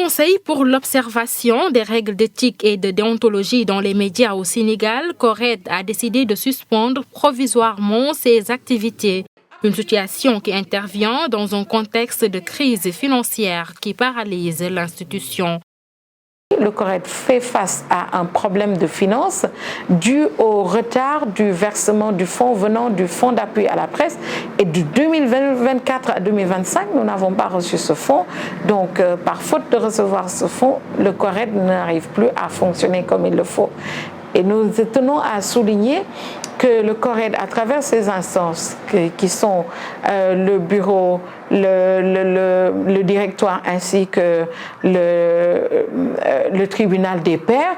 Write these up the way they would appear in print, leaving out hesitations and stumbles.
Conseil pour l'observation des règles d'éthique et de déontologie dans les médias au Sénégal, CORED a décidé de suspendre provisoirement ses activités. Une situation qui intervient dans un contexte de crise financière qui paralyse l'institution. Le CORED fait face à un problème de finances dû au retard du versement du fonds venant du fonds d'appui à la presse. Et de 2024 à 2025, nous n'avons pas reçu ce fonds. Donc, par faute de recevoir ce fonds, le CORED n'arrive plus à fonctionner comme il le faut. Et nous tenons à souligner que le CORED, à travers ses instances, qui sont le bureau, le directoire ainsi que le tribunal des pairs,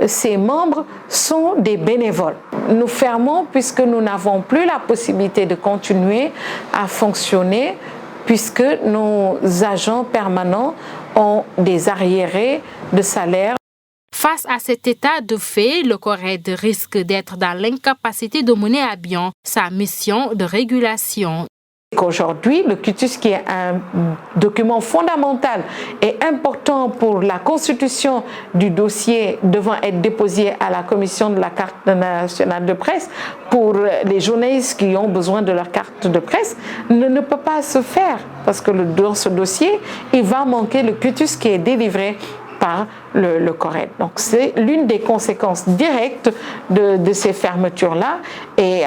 ses membres sont des bénévoles. Nous fermons puisque nous n'avons plus la possibilité de continuer à fonctionner puisque nos agents permanents ont des arriérés de salaire. Face à cet état de fait, le CORED risque d'être dans l'incapacité de mener à bien sa mission de régulation. Aujourd'hui, le quitus, qui est un document fondamental et important pour la constitution du dossier devant être déposé à la commission de la carte nationale de presse, pour les journalistes qui ont besoin de leur carte de presse, ne peut pas se faire parce que dans ce dossier, il va manquer le quitus qui est délivré par le CORED. Donc c'est l'une des conséquences directes de ces fermetures-là. Et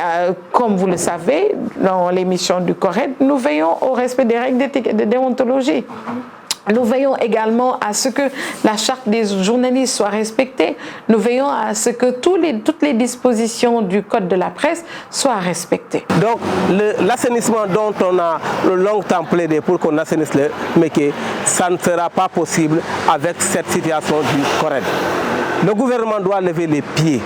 comme vous le savez, dans l'émission du CORED, nous veillons au respect des règles d'éthique et de déontologie. Nous veillons également à ce que la charte des journalistes soit respectée. Nous veillons à ce que toutes les dispositions du code de la presse soient respectées. Donc l'assainissement dont on a longtemps plaidé pour qu'on assainisse le métier, ça ne sera pas possible avec cette situation du CORED. Le gouvernement doit lever les pieds.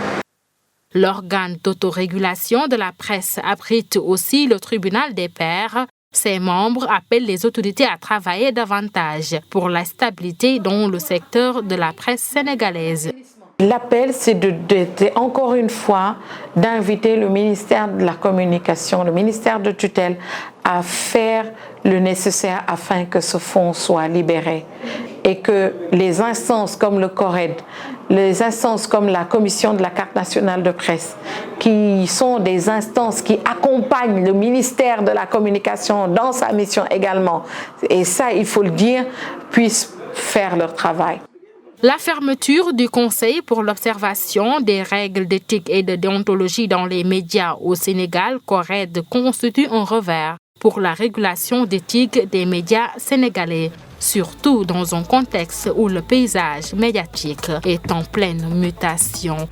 L'organe d'autorégulation de la presse abrite aussi le tribunal des pairs. Ses membres appellent les autorités à travailler davantage pour la stabilité dans le secteur de la presse sénégalaise. L'appel, c'est encore une fois d'inviter le ministère de la Communication, le ministère de tutelle, à faire le nécessaire afin que ce fonds soit libéré et que les instances comme le CORED, les instances comme la Commission de la carte nationale de presse, qui sont des instances qui accompagnent le ministère de la Communication dans sa mission également, et ça, il faut le dire, puissent faire leur travail. La fermeture du Conseil pour l'observation des règles d'éthique et de déontologie dans les médias au Sénégal, CORED, constitue un revers pour la régulation d'éthique des médias sénégalais, surtout dans un contexte où le paysage médiatique est en pleine mutation.